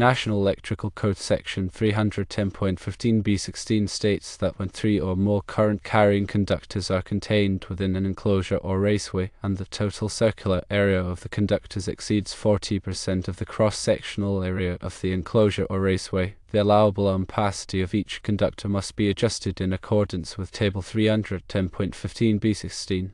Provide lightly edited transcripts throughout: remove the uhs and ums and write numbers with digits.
National Electrical Code Section 310.15b16 states that when 3 or more current-carrying conductors are contained within an enclosure or raceway, and the total circular area of the conductors exceeds 40% of the cross-sectional area of the enclosure or raceway, the allowable ampacity of each conductor must be adjusted in accordance with Table 310.15b16.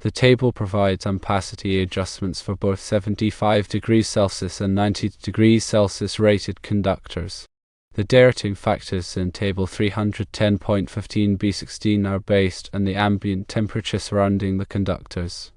The table provides ampacity adjustments for both 75 degrees Celsius and 90 degrees Celsius rated conductors. The Derating factors in Table 310.15b16 are based on the ambient temperature surrounding the conductors.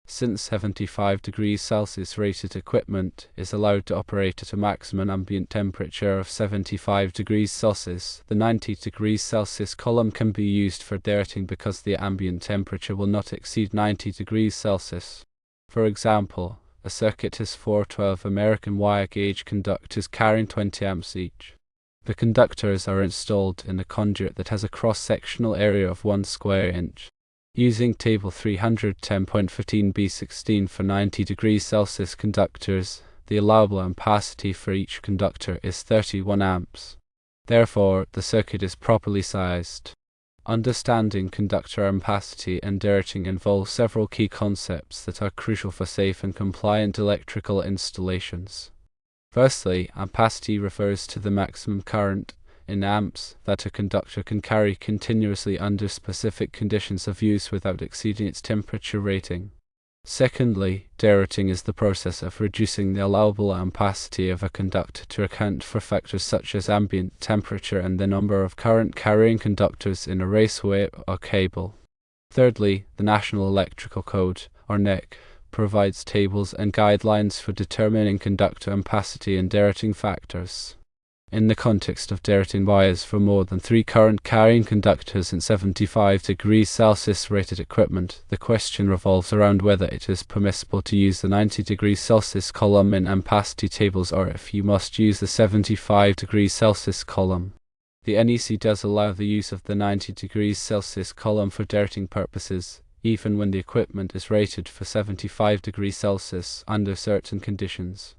Since 75 degrees Celsius rated equipment is allowed to operate at a maximum ambient temperature of 75 degrees Celsius, the 90 degrees Celsius column can be used for derating because the ambient temperature will not exceed 90 degrees Celsius. For example, a circuit has 4 12 American wire gauge conductors carrying 20 amps each. The conductors are installed in a conduit that has a cross-sectional area of 1 square inch. Using Table 310.15b16 for 90 degrees Celsius conductors, the allowable ampacity for each conductor is 31 amps. Therefore, the circuit is properly sized. Understanding conductor ampacity and derating involves several key concepts that are crucial for safe and compliant electrical installations. Firstly, ampacity refers to the maximum current in amps that a conductor can carry continuously under specific conditions of use without exceeding its temperature rating. Secondly, derating is the process of reducing the allowable ampacity of a conductor to account for factors such as ambient temperature and the number of current-carrying conductors in a raceway or cable. Thirdly, the National Electrical Code, or NEC, provides tables and guidelines for determining conductor ampacity and derating factors. In the context of derating wires for more than 3 current-carrying conductors in 75 degrees Celsius rated equipment, the question revolves around whether it is permissible to use the 90 degrees Celsius column in ampacity tables or if you must use the 75 degrees Celsius column. The NEC does allow the use of the 90 degrees Celsius column for derating purposes, even when the equipment is rated for 75 degrees Celsius under certain conditions.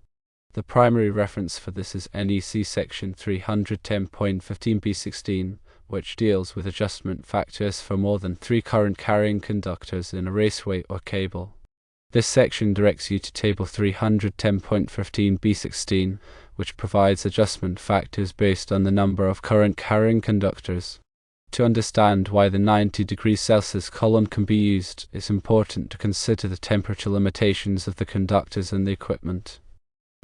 The primary reference for this is NEC Section 310.15b16, which deals with adjustment factors for more than 3 current-carrying conductors in a raceway or cable. This section directs you to Table 310.15b16, which provides adjustment factors based on the number of current-carrying conductors. To understand why the 90 degrees Celsius column can be used, it's important to consider the temperature limitations of the conductors and the equipment.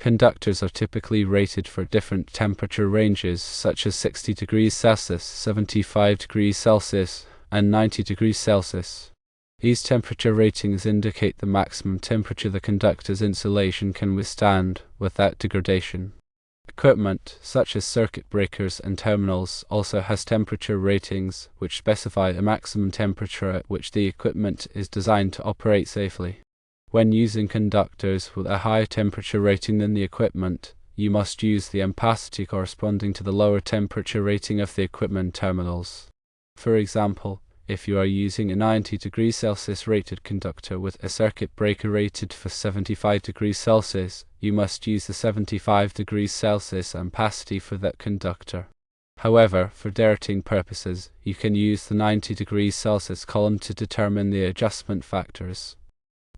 Conductors are typically rated for different temperature ranges such as 60 degrees Celsius, 75 degrees Celsius, and 90 degrees Celsius. These temperature ratings indicate the maximum temperature the conductor's insulation can withstand without degradation. Equipment, such as circuit breakers and terminals, also has temperature ratings which specify a maximum temperature at which the equipment is designed to operate safely. When using conductors with a higher temperature rating than the equipment, you must use the ampacity corresponding to the lower temperature rating of the equipment terminals. For example, if you are using a 90 degrees Celsius rated conductor with a circuit breaker rated for 75 degrees Celsius, you must use the 75 degrees Celsius ampacity for that conductor. However, for derating purposes, you can use the 90 degrees Celsius column to determine the adjustment factors.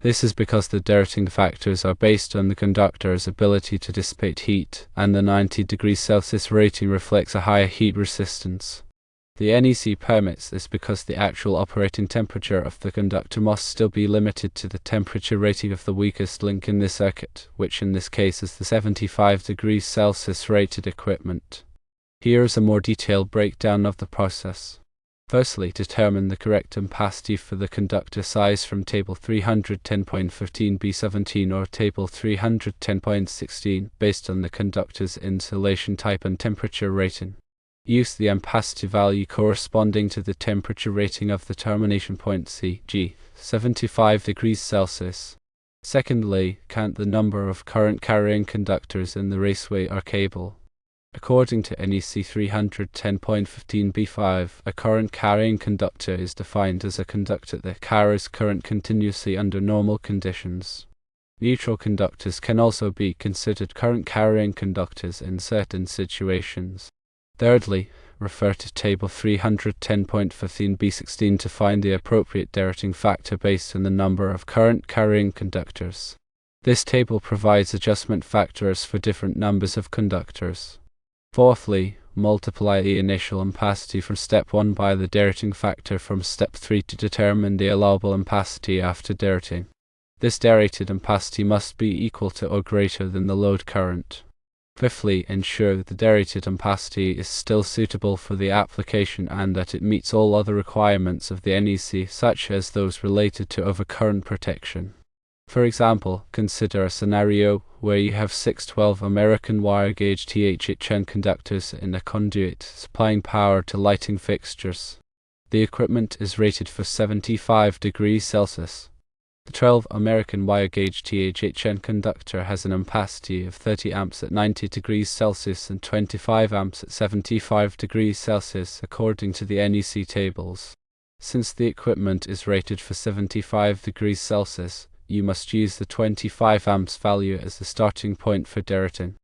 This is because the derating factors are based on the conductor's ability to dissipate heat, and the 90 degrees Celsius rating reflects a higher heat resistance. The NEC permits this because the actual operating temperature of the conductor must still be limited to the temperature rating of the weakest link in the circuit, which in this case is the 75 degrees Celsius rated equipment. Here is a more detailed breakdown of the process. Firstly, determine the correct ampacity for the conductor size from Table 310.15b17 or Table 310.16 based on the conductor's insulation type and temperature rating. Use the ampacity value corresponding to the temperature rating of the termination point c.g. 75 degrees Celsius. Secondly, count the number of current-carrying conductors in the raceway or cable. According to NEC 310.15b5, a current-carrying conductor is defined as a conductor that carries current continuously under normal conditions. Neutral conductors can also be considered current carrying conductors in certain situations. Thirdly, refer to Table 310.15b16 to find the appropriate derating factor based on the number of current carrying conductors. This table provides adjustment factors for different numbers of conductors. Fourthly, multiply the initial ampacity from step 1 by the derating factor from step 3 to determine the allowable ampacity after derating. This derated ampacity must be equal to or greater than the load current. Fifthly, ensure that the derated ampacity is still suitable for the application and that it meets all other requirements of the NEC, such as those related to overcurrent protection. For example, consider a scenario where you have 6 12 American wire gauge THHN conductors in a conduit supplying power to lighting fixtures. The equipment is rated for 75 degrees Celsius. The 12 American wire gauge THHN conductor has an ampacity of 30 amps at 90 degrees Celsius and 25 amps at 75 degrees Celsius according to the NEC tables. Since the equipment is rated for 75 degrees Celsius, you must use the 25 amps value as the starting point for derating.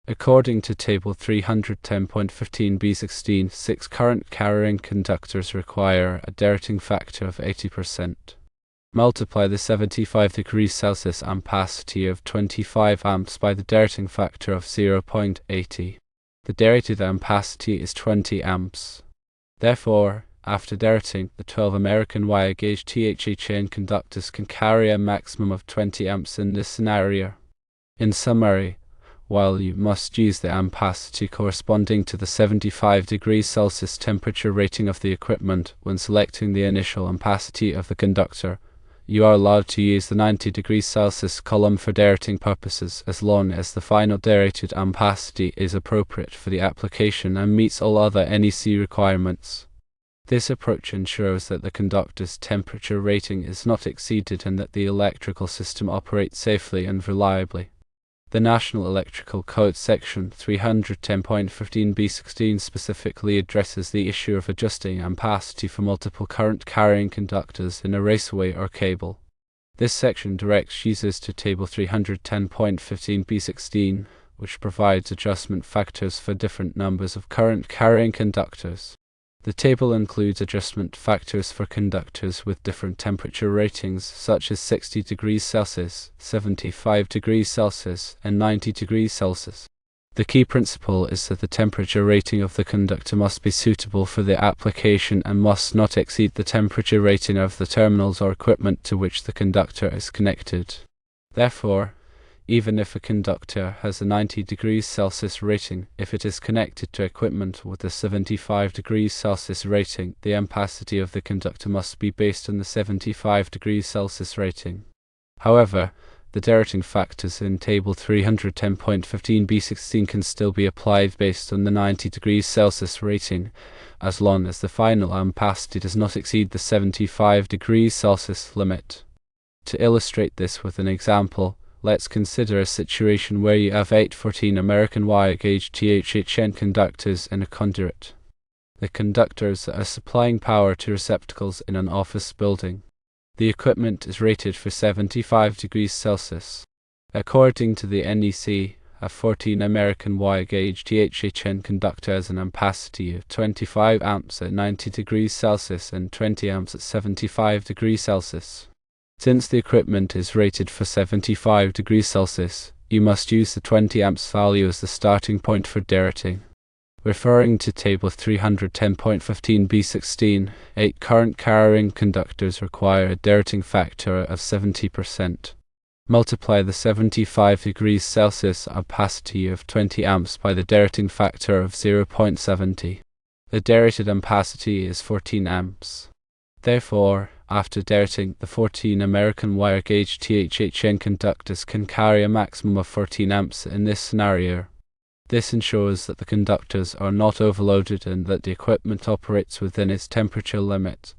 According to Table 310.15b16, 6 current carrying conductors require a derating factor of 80%. Multiply the 75 degrees Celsius ampacity of 25 amps by the derating factor of 0.80. The derated ampacity is 20 amps. Therefore, after derating, the 12 American wire gauge THHN conductors can carry a maximum of 20 amps in this scenario. In summary, while you must use the ampacity corresponding to the 75 degrees Celsius temperature rating of the equipment when selecting the initial ampacity of the conductor, you are allowed to use the 90 degrees Celsius column for derating purposes as long as the final derated ampacity is appropriate for the application and meets all other NEC requirements. This approach ensures that the conductor's temperature rating is not exceeded and that the electrical system operates safely and reliably. The National Electrical Code Section 310.15b16 specifically addresses the issue of adjusting ampacity for multiple current carrying conductors in a raceway or cable. This section directs users to Table 310.15b16, which provides adjustment factors for different numbers of current carrying conductors. The table includes adjustment factors for conductors with different temperature ratings such as 60 degrees Celsius, 75 degrees Celsius, and 90 degrees Celsius. The key principle is that the temperature rating of the conductor must be suitable for the application and must not exceed the temperature rating of the terminals or equipment to which the conductor is connected. Therefore, even if a conductor has a 90 degrees Celsius rating, if it is connected to equipment with a 75 degrees Celsius rating, the ampacity of the conductor must be based on the 75 degrees Celsius rating. However, the derating factors in Table 310.15b16 can still be applied based on the 90 degrees Celsius rating, as long as the final ampacity does not exceed the 75 degrees Celsius limit. To illustrate this with an example, let's consider a situation where you have 8 14 American wire gauge THHN conductors in a conduit. The conductors are supplying power to receptacles in an office building. The equipment is rated for 75 degrees Celsius. According to the NEC, a 14 American wire gauge THHN conductor has an ampacity of 25 amps at 90 degrees Celsius and 20 amps at 75 degrees Celsius. Since the equipment is rated for 75 degrees Celsius, you must use the 20 amps value as the starting point for derating. Referring to Table 310.15b16, 8 current carrying conductors require a derating factor of 70%. Multiply the 75 degrees Celsius ampacity of 20 amps by the derating factor of 0.70. The derated ampacity is 14 amps. Therefore, after derating, the 14 American wire gauge THHN conductors can carry a maximum of 14 amps in this scenario. This ensures that the conductors are not overloaded and that the equipment operates within its temperature limit.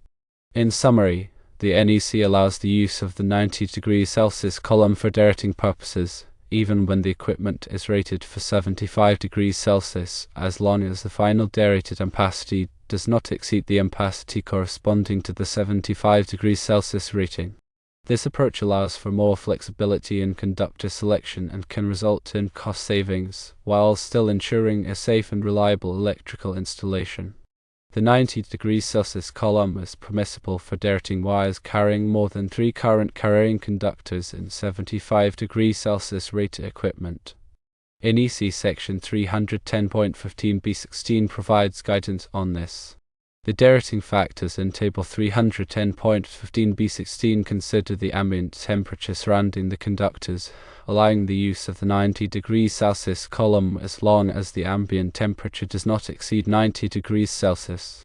In summary, the NEC allows the use of the 90 degrees Celsius column for derating purposes, even when the equipment is rated for 75 degrees Celsius, as long as the final derated ampacity does not exceed the ampacity corresponding to the 75 degrees Celsius rating. This approach allows for more flexibility in conductor selection and can result in cost savings, while still ensuring a safe and reliable electrical installation. The 90 degrees Celsius column is permissible for derating wires carrying more than 3 current carrying conductors in 75 degrees Celsius rated equipment. NEC Section 310.15b16 provides guidance on this. The derating factors in Table 310.15b16 consider the ambient temperature surrounding the conductors, allowing the use of the 90 degrees Celsius column as long as the ambient temperature does not exceed 90 degrees Celsius.